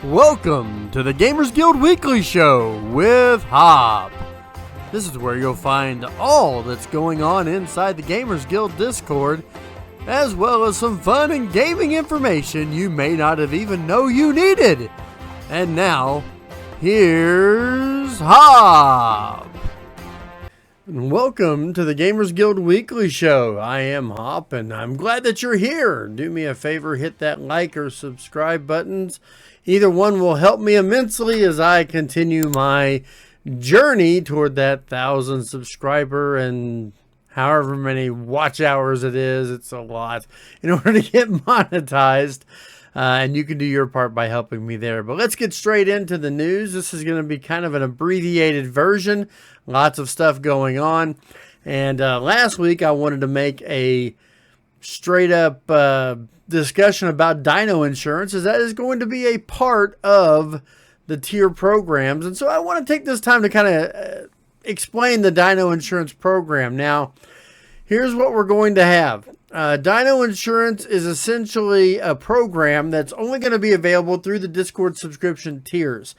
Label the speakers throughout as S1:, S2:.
S1: Welcome to the Gamers Guild Weekly Show with Hopp. This is where you'll find all that's going on inside the Gamers Guild Discord, as well as some fun and gaming information you may not have even known you needed. And now, here's Hopp. And welcome to the Gamers Guild Weekly Show. I am Hopp, and I'm glad that you're here. Do me a favor, hit that like or subscribe buttons. Either one will help me immensely as I continue my journey toward that 1,000 subscriber and however many watch hours it is. It's a lot in order to get monetized. And you can do your part by helping me there. But let's get straight into the news. This is going to be kind of an abbreviated version. Lots of stuff going on. And last week I wanted to make a straight up discussion about dino insurance, as that is going to be a part of the tier programs. And so I want to take this time to kind of explain the dino insurance program. Now, here's what we're going to have. Dino insurance is essentially a program that's only going to be available through the Discord subscription tiers.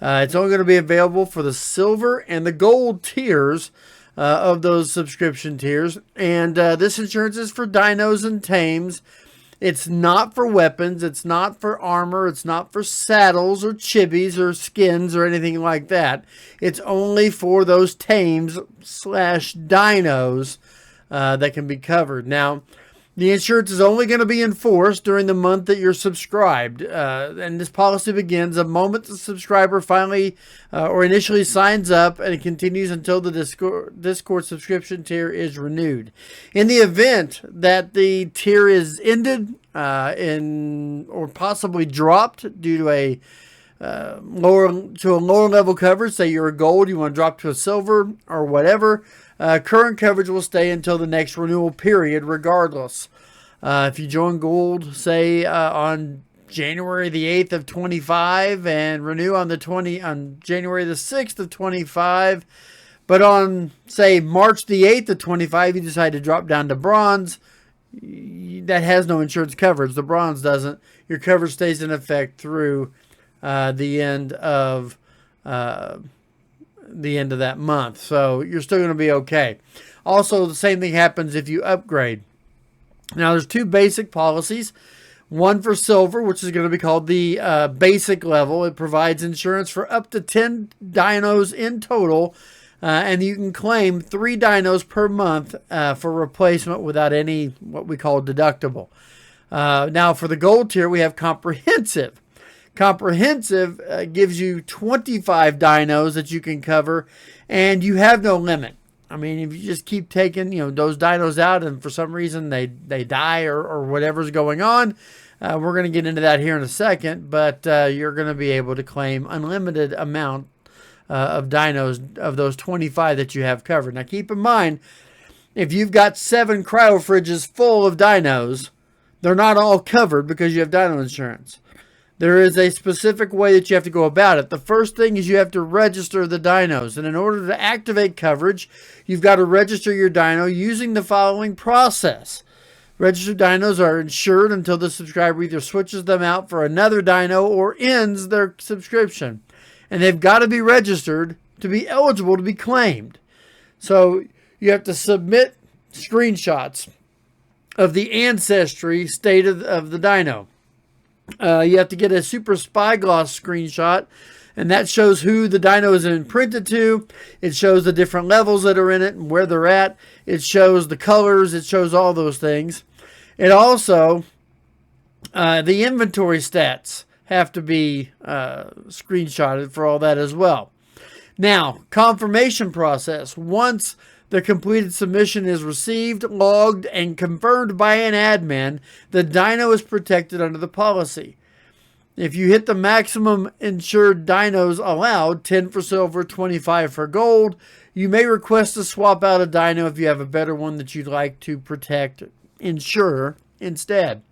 S1: It's only going to be available for the silver and the gold tiers of those subscription tiers. And this insurance is for dinos and tames. It's not for weapons. It's not for armor. It's not for saddles or chibis or skins or anything like that. It's only for those tames / dinos that can be covered. Now, the insurance is only going to be enforced during the month that you're subscribed. And this policy begins the moment the subscriber finally or initially signs up, and it continues until the Discord subscription tier is renewed. In the event that the tier is ended or possibly dropped due to a lower level coverage, say you're a gold, you want to drop to a silver or whatever, current coverage will stay until the next renewal period regardless. If you join gold, say on January the 8th of 25 and renew on January the 6th of 25, but on say March the 8th of 25 you decide to drop down to bronze, that has no insurance coverage. The bronze doesn't. Your coverage stays in effect through the end of that month. So you're still going to be okay. Also, the same thing happens if you upgrade. Now, there's two basic policies. One for silver, which is going to be called the basic level. It provides insurance for up to 10 dinos in total. And you can claim 3 dinos per month for replacement without any what we call deductible. Now, for the gold tier, we have comprehensive. Comprehensive gives you 25 dinos that you can cover, and you have no limit. I mean, if you just keep taking, those dinos out, and for some reason they die or whatever's going on, we're going to get into that here in a second. But you're going to be able to claim unlimited amount of dinos of those 25 that you have covered. Now, keep in mind, if you've got 7 cryo fridges full of dinos, they're not all covered because you have dino insurance. There is a specific way that you have to go about it. The first thing is you have to register the dinos. And in order to activate coverage, you've got to register your dino using the following process. Registered dinos are insured until the subscriber either switches them out for another dino or ends their subscription. And they've got to be registered to be eligible to be claimed. So you have to submit screenshots of the ancestry state of the dino. You have to get a super spyglass screenshot, and that shows who the dino is imprinted to. It shows the different levels that are in it and where they're at. It shows the colors. It shows all those things. It also, the inventory stats have to be screenshotted for all that as well. Now, confirmation process. Once the completed submission is received, logged, and confirmed by an admin, the dino is protected under the policy. If you hit the maximum insured dinos allowed, 10 for silver, 25 for gold, you may request to swap out a dino if you have a better one that you'd like to insure instead.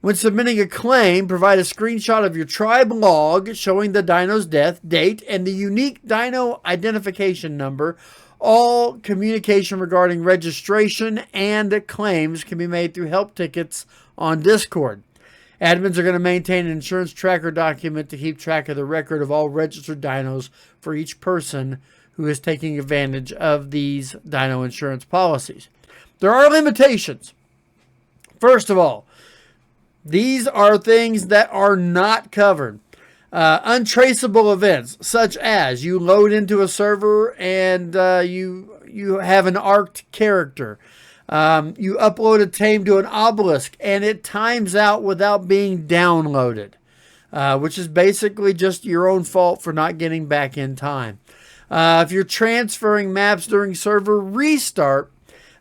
S1: When submitting a claim, provide a screenshot of your tribe log showing the dino's death date and the unique dino identification number. All communication regarding registration and claims can be made through help tickets on Discord. Admins are going to maintain an insurance tracker document to keep track of the record of all registered dinos for each person who is taking advantage of these dino insurance policies. There are limitations. First of all, these are things that are not covered. Untraceable events, such as you load into a server and you have an arced character. You upload a tame to an obelisk and it times out without being downloaded, which is basically just your own fault for not getting back in time. If you're transferring maps during server restart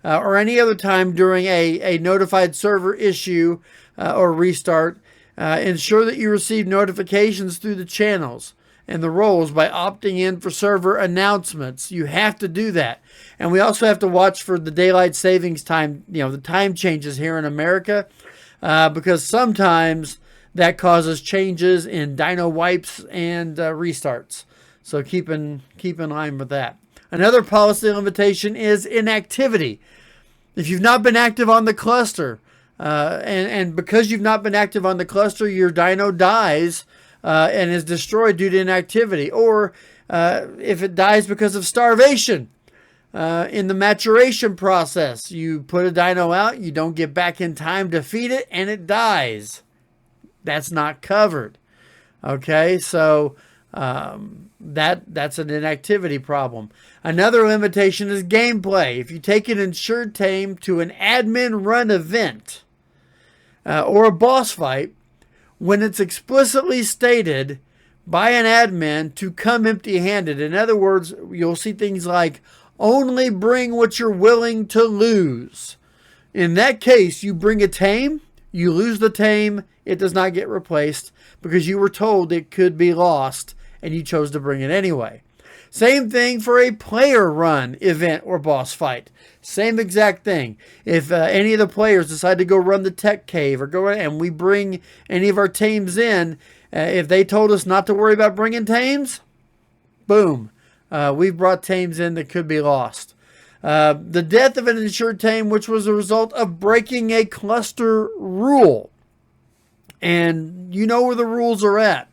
S1: or any other time during a notified server issue or restart, ensure that you receive notifications through the channels and the roles by opting in for server announcements. You have to do that. And we also have to watch for the daylight savings time, the time changes here in America, because sometimes that causes changes in dino wipes and restarts. So keep in line with that. Another policy limitation is inactivity. If you've not been active on the cluster, and because you've not been active on the cluster, your dino dies and is destroyed due to inactivity. Or if it dies because of starvation in the maturation process, you put a dino out, you don't get back in time to feed it, and it dies. That's not covered. Okay, so that's an inactivity problem. Another limitation is gameplay. If you take an insured tame to an admin run event or a boss fight, when it's explicitly stated by an admin to come empty-handed, in other words, you'll see things like only bring what you're willing to lose. In that case, you bring a tame, you lose the tame, it does not get replaced because you were told it could be lost and you chose to bring it anyway. Same thing for a player run event or boss fight. Same exact thing. If any of the players decide to go run the tech cave or go and we bring any of our tames in, if they told us not to worry about bringing tames, boom, we've brought tames in that could be lost. The death of an insured tame, which was a result of breaking a cluster rule. And you know where the rules are at.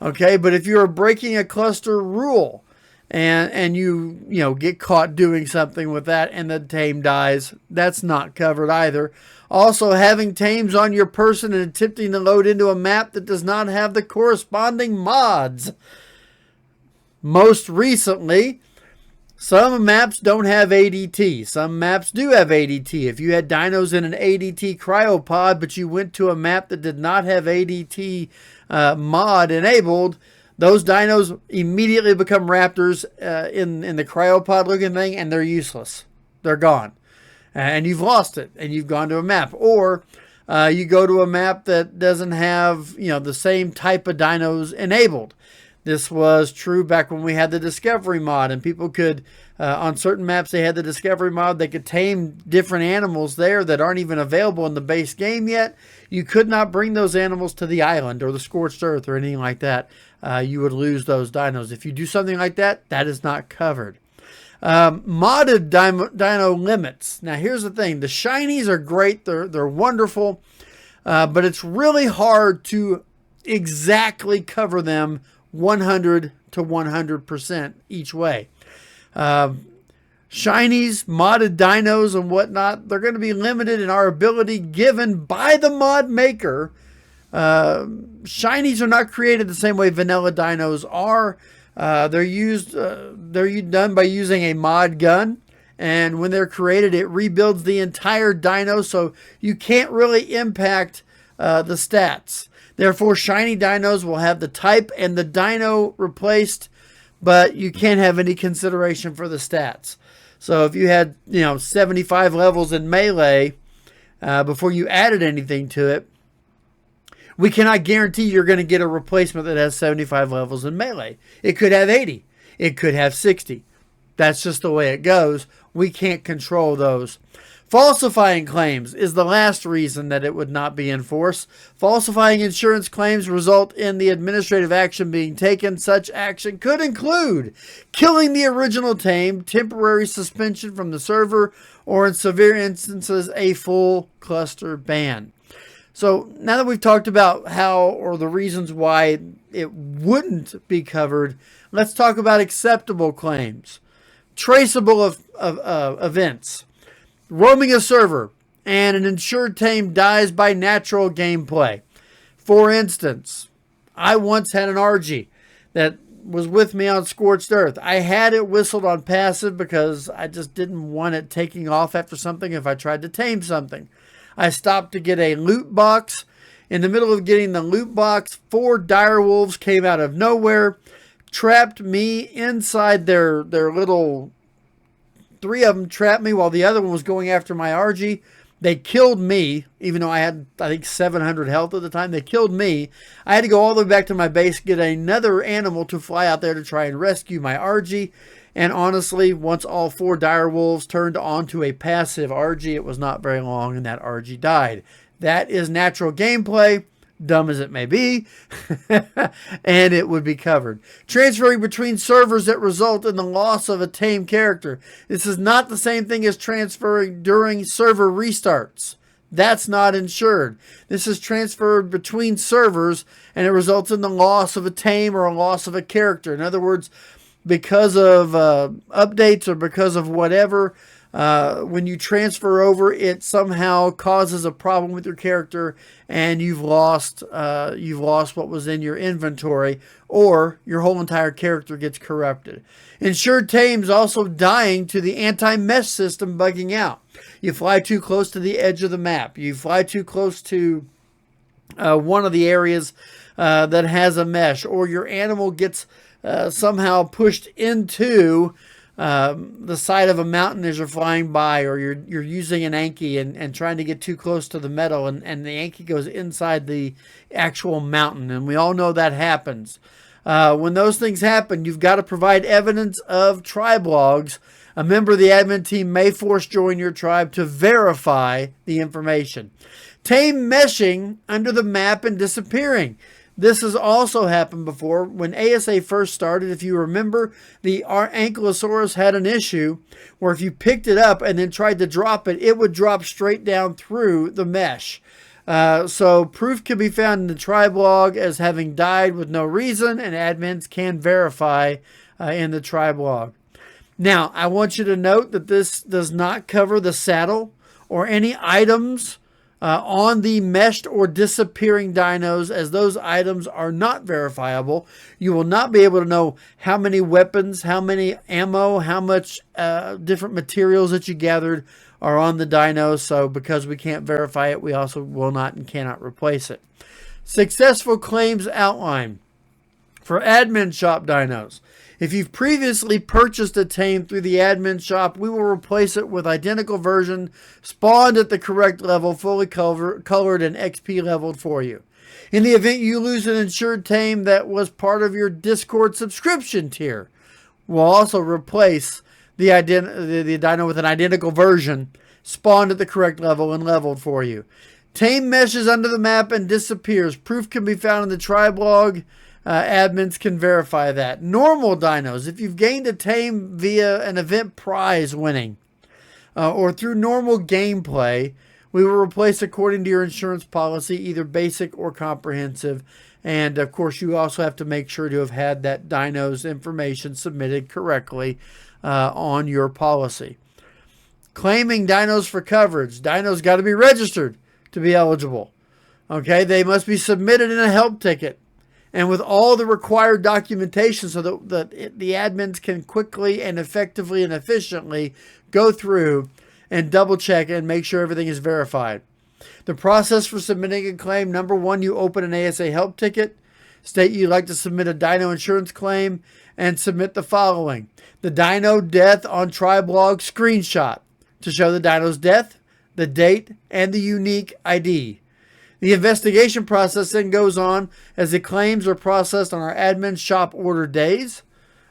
S1: Okay, but if you're breaking a cluster rule and you get caught doing something with that and the tame dies, that's not covered either. Also, having tames on your person and attempting to load into a map that does not have the corresponding mods. Most recently, some maps don't have ADT. Some maps do have ADT. If you had dinos in an ADT cryopod, but you went to a map that did not have ADT mod enabled, those dinos immediately become raptors in the cryopod looking thing, and they're useless. They're gone. And you've lost it, and you've gone to a map. Or you go to a map that doesn't have the same type of dinos enabled. This was true back when we had the Discovery mod, and people could, on certain maps they had the Discovery mod, they could tame different animals there that aren't even available in the base game yet. You could not bring those animals to the island or the Scorched Earth or anything like that. You would lose those dinos. If you do something like that, that is not covered. Modded dino limits. Now here's the thing. The shinies are great. They're wonderful. But it's really hard to exactly cover them 100 to 100% each way. Shinies, modded dinos, and whatnot, they're going to be limited in our ability given by the mod maker. Shinies are not created the same way vanilla dinos are. They're done by using a mod gun, and when they're created, it rebuilds the entire dino, so you can't really impact the stats. Therefore, shiny dinos will have the type and the dino replaced, but you can't have any consideration for the stats. So if you had 75 levels in melee before you added anything to it, we cannot guarantee you're going to get a replacement that has 75 levels in melee. It could have 80. It could have 60. That's just the way it goes. We can't control those. Falsifying claims is the last reason that it would not be enforced. Falsifying insurance claims result in the administrative action being taken. Such action could include killing the original tame, temporary suspension from the server, or in severe instances, a full cluster ban. So now that we've talked about how or the reasons why it wouldn't be covered, let's talk about acceptable claims. Traceable events. Roaming a server and an insured tame dies by natural gameplay. For instance, I once had an RG that was with me on Scorched Earth. I had it whistled on passive because I just didn't want it taking off after something if I tried to tame something. I stopped to get a loot box. In the middle of getting the loot box, 4 dire wolves came out of nowhere, trapped me inside their little... 3 of them trapped me while the other one was going after my RG. They killed me, even though I had, I think, 700 health at the time. They killed me. I had to go all the way back to my base, get another animal to fly out there to try and rescue my RG. And honestly, once all 4 dire wolves turned onto a passive RG, it was not very long and that RG died. That is natural gameplay, dumb as it may be, and it would be covered. Transferring between servers that result in the loss of a tame character. This is not the same thing as transferring during server restarts. That's not insured. This is transferred between servers and it results in the loss of a tame or a loss of a character. In other words, because of updates or because of whatever, when you transfer over, it somehow causes a problem with your character and you've lost what was in your inventory, or your whole entire character gets corrupted. Insured tames also dying to the anti-mesh system bugging out. You fly too close to the edge of the map. You fly too close to one of the areas that has a mesh, or your animal gets somehow pushed into the side of a mountain as you're flying by, or you're using an Anki and trying to get too close to the metal, and the Anki goes inside the actual mountain, and we all know that happens. When those things happen, you've got to provide evidence of tribe logs. A member of the admin team may force join your tribe to verify the information. Tame meshing under the map and disappearing. This has also happened before. When ASA first started, if you remember, our Ankylosaurus had an issue where if you picked it up and then tried to drop it, it would drop straight down through the mesh. So proof can be found in the tribe log as having died with no reason, and admins can verify in the tribe log. Now, I want you to note that this does not cover the saddle or any items on the meshed or disappearing dinos, as those items are not verifiable. You will not be able to know how many weapons, how many ammo, how much different materials that you gathered are on the dinos. So because we can't verify it, we also will not and cannot replace it. Successful claims outline for admin shop dinos. If you've previously purchased a tame through the admin shop, we will replace it with identical version, spawned at the correct level, fully colored and XP leveled for you. In the event you lose an insured tame that was part of your Discord subscription tier, we'll also replace the dino with an identical version, spawned at the correct level and leveled for you. Tame meshes under the map and disappears. Proof can be found in the tribe log. Admins can verify that. Normal dinos, if you've gained a tame via an event prize winning or through normal gameplay, we will replace according to your insurance policy, either basic or comprehensive. And of course, you also have to make sure to have had that dino's information submitted correctly on your policy. Claiming dinos for coverage. Dinos got to be registered to be eligible. Okay, they must be submitted in a help ticket and with all the required documentation so that the admins can quickly and effectively and efficiently go through and double check and make sure everything is verified. The process for submitting a claim: number 1, you open an ASA help ticket, state you'd like to submit a dino insurance claim, and submit the following: the dino death on tribe log screenshot to show the dino's death, the date, and the unique ID. The investigation process then goes on as the claims are processed on our admin shop order days.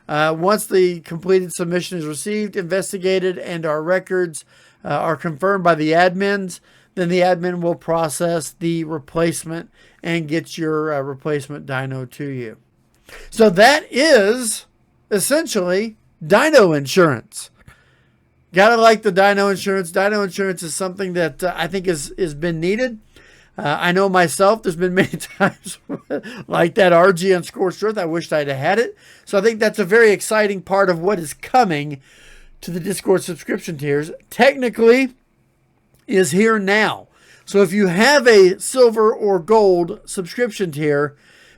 S1: Once the completed submission is received, investigated, and our records are confirmed by the admins, then the admin will process the replacement and get your replacement dino to you. So that is essentially dino insurance. Gotta like the dino insurance. Dino insurance is something that I think has been needed. I know myself, there's been many times like that RG on Scorched Earth. I wished I'd have had it. So I think that's a very exciting part of what is coming to the Discord subscription tiers. Technically, is here now. So if you have a silver or gold subscription tier,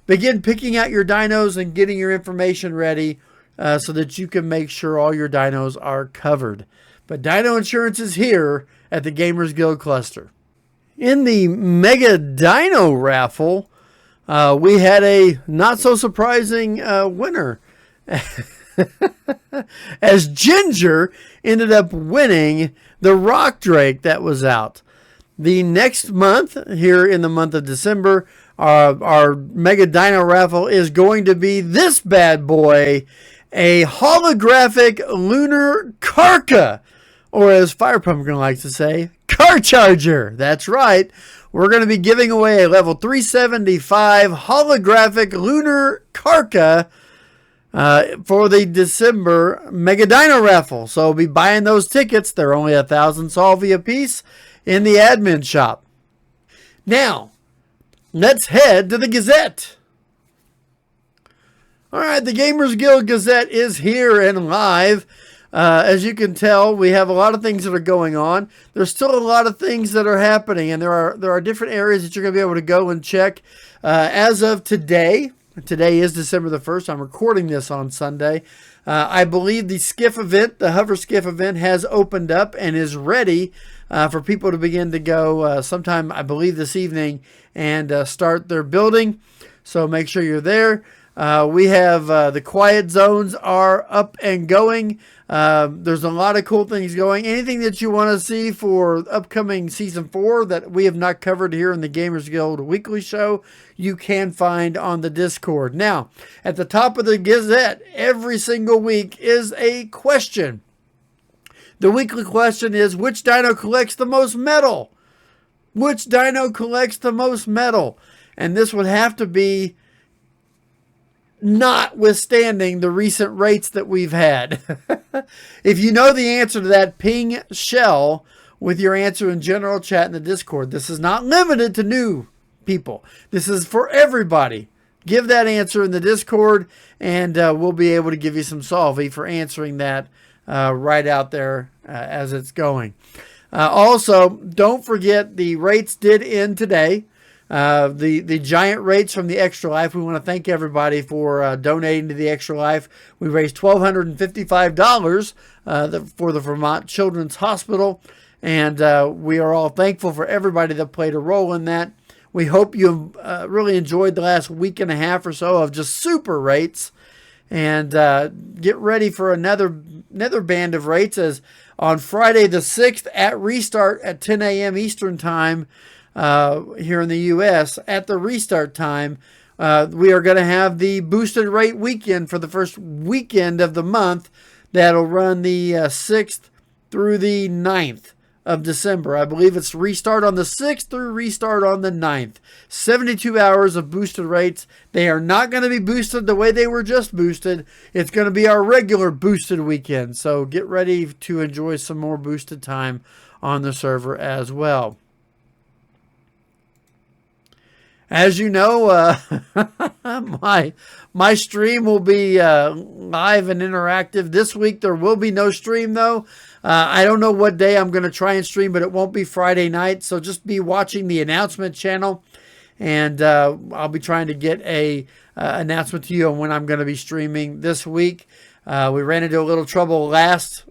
S1: begin picking out your dinos and getting your information ready so that you can make sure all your dinos are covered. But Dino Insurance is here at the Gamers Guild Cluster. In the Mega Dino Raffle, we had a not so surprising winner. As Ginger ended up winning the Rock Drake that was out. The next month, here in the month of December, our Mega Dino Raffle is going to be this bad boy, a holographic lunar Karka, or as Firepumpkin likes to say, Car Charger. That's right. We're going to be giving away a level 375 holographic lunar Karka for the December Mega Dino Raffle. So be buying those tickets. They're only 1,000 Solvi a piece in the admin shop. Now, let's head to the Gazette. All right, the Gamers Guild Gazette is here and live. As you can tell, we have a lot of things that are going on. There's still a lot of things that are happening, and there are different areas that you're going to be able to go and check. As of today is December the 1st. I'm recording this on Sunday. I believe the skiff event, the hover skiff event, has opened up and is ready for people to begin to go sometime, I believe, this evening and start their building. So make sure you're there. We have the quiet zones are up and going. There's a lot of cool things going. Anything that you want to see for upcoming season 4 that we have not covered here in the Gamers Guild Weekly Show, you can find on the Discord. Now, at the top of the Gazette, every single week is a question. The weekly question is, which dino collects the most metal? Which dino collects the most metal? And this would have to be notwithstanding the recent rates that we've had. If you know the answer to that, ping Shell with your answer in general chat in the Discord. This is not limited to new people. This is for everybody. Give that answer in the Discord, and we'll be able to give you some solvi for answering that right out there as it's going. Also, don't forget the rates did end today. The giant rates from the Extra Life. We want to thank everybody for donating to the Extra Life. We raised $1,255 for the Vermont Children's Hospital, and we are all thankful for everybody that played a role in that. We hope you really enjoyed the last week and a half or so of just super rates, and get ready for another band of rates as on Friday the 6th at Restart at 10 a.m. Eastern Time. Here in the U.S. at the restart time, we are going to have the boosted rate weekend for the first weekend of the month. That'll run the 6th through the 9th of December. I believe it's restart on the 6th through restart on the 9th. 72 hours of boosted rates. They are not going to be boosted the way they were just boosted. It's going to be our regular boosted weekend. So get ready to enjoy some more boosted time on the server as well. As you know, my stream will be live and interactive. This week there will be no stream though. I don't know what day I'm going to try and stream, but it won't be Friday night. So just be watching the announcement channel, and I'll be trying to get a announcement to you on when I'm going to be streaming this week. We ran into a little trouble this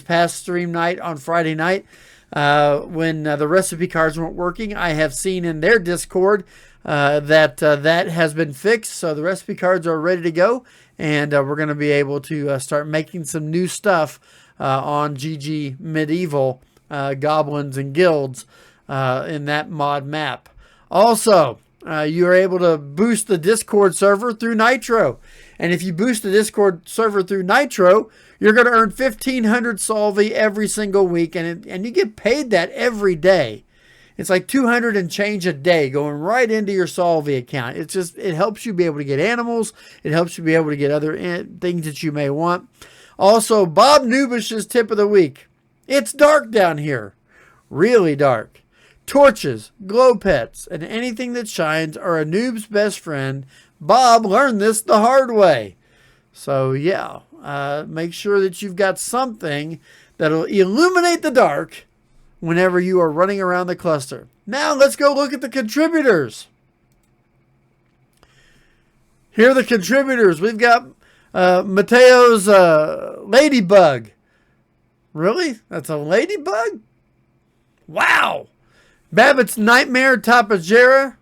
S1: past stream night on Friday night. When the recipe cards weren't working. I have seen in their Discord that has been fixed, so the recipe cards are ready to go, and we're going to be able to start making some new stuff on GG Medieval Goblins and Guilds in that mod map. Also, you are able to boost the Discord server through Nitro, and if you boost the Discord server through Nitro, you're going to earn 1,500 Solvi every single week, and you get paid that every day. It's like 200 and change a day going right into your Solvi account. It helps you be able to get animals. It helps you be able to get other things that you may want. Also, Bob Nubish's tip of the week. It's dark down here. Really dark. Torches, glow pets, and anything that shines are a noob's best friend. Bob learned this the hard way. So yeah, make sure that you've got something that'll illuminate the dark whenever you are running around the cluster. Now let's go look at the contributors. Here are the contributors. We've got Mateo's ladybug. Really? That's a ladybug? Wow. Babbitt's Nightmare Tapajera.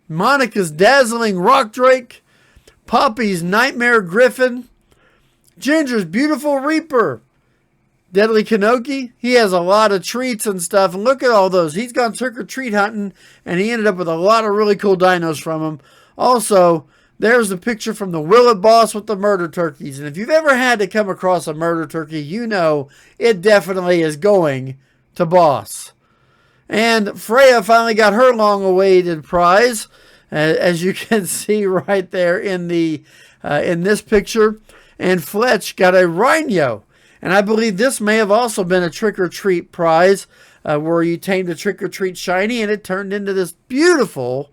S1: Monica's Dazzling Rock Drake. Poppy's Nightmare Griffin. Ginger's Beautiful Reaper. Deadly Kanoki, he has a lot of treats and stuff. And look at all those. He's gone trick-or-treat hunting, and he ended up with a lot of really cool dinos from them. Also, there's the picture from the Willet Boss with the murder turkeys. And if you've ever had to come across a murder turkey, you know it definitely is going to Boss. And Freya finally got her long-awaited prize, as you can see right there in this picture. And Fletch got a rhino. And I believe this may have also been a trick-or-treat prize where you tamed a trick-or-treat shiny and it turned into this beautiful,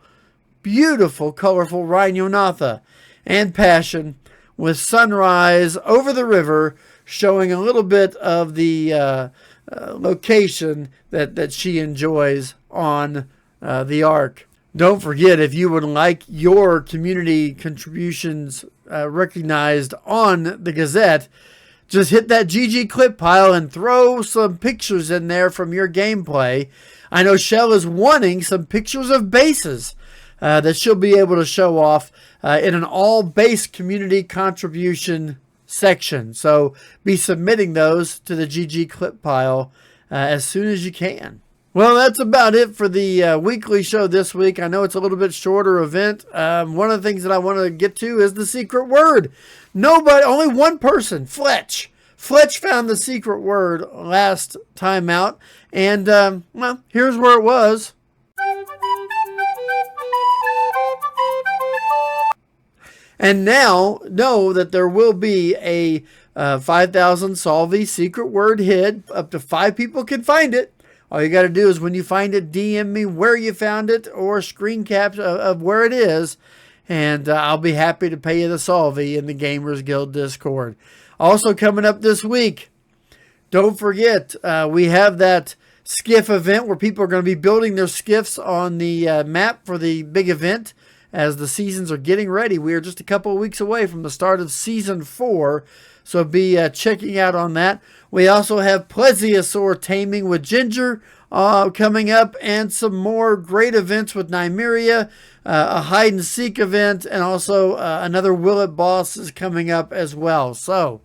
S1: beautiful, colorful Rhinonatha. And Passion with sunrise over the river, showing a little bit of the location that she enjoys on the Ark. Don't forget, if you would like your community contributions recognized on the Gazette, just hit that GG clip pile and throw some pictures in there from your gameplay. I know Shell is wanting some pictures of bases that she'll be able to show off in an all-base community contribution section. So be submitting those to the GG clip pile as soon as you can. Well, that's about it for the weekly show this week. I know it's a little bit shorter event. One of the things that I want to get to is the secret word. Only one person, Fletch. Fletch found the secret word last time out. And, well, here's where it was. And now know that there will be a 5,000 Solvay secret word hid. Up to 5 people can find it. All you got to do is when you find it, DM me where you found it or screen caps of where it is. And I'll be happy to pay you the Solvay in the Gamers Guild Discord. Also coming up this week, don't forget, we have that skiff event where people are going to be building their skiffs on the map for the big event as the seasons are getting ready. We are just a couple of weeks away from the start of Season 4, so be checking out on that. We also have Plesiosaur taming with Ginger coming up, and some more great events with Nymeria, a hide-and-seek event, and also another Willet Boss is coming up as well. So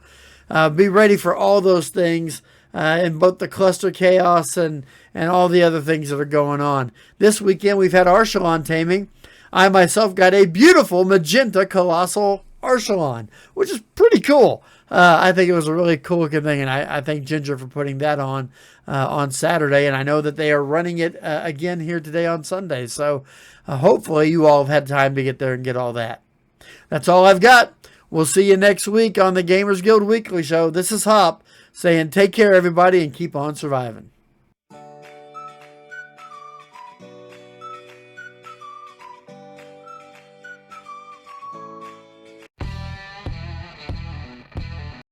S1: be ready for all those things in both the Cluster Chaos and all the other things that are going on. This weekend we've had Archelon taming. I myself got a beautiful magenta colossal Archelon, which is pretty cool. I think it was a really cool looking thing, and I thank Ginger for putting that on Saturday, and I know that they are running it again here today on Sunday, so hopefully you all have had time to get there and get all that. That's all I've got. We'll see you next week on the Gamers Guild Weekly Show. This is Hop saying take care, everybody, and keep on surviving.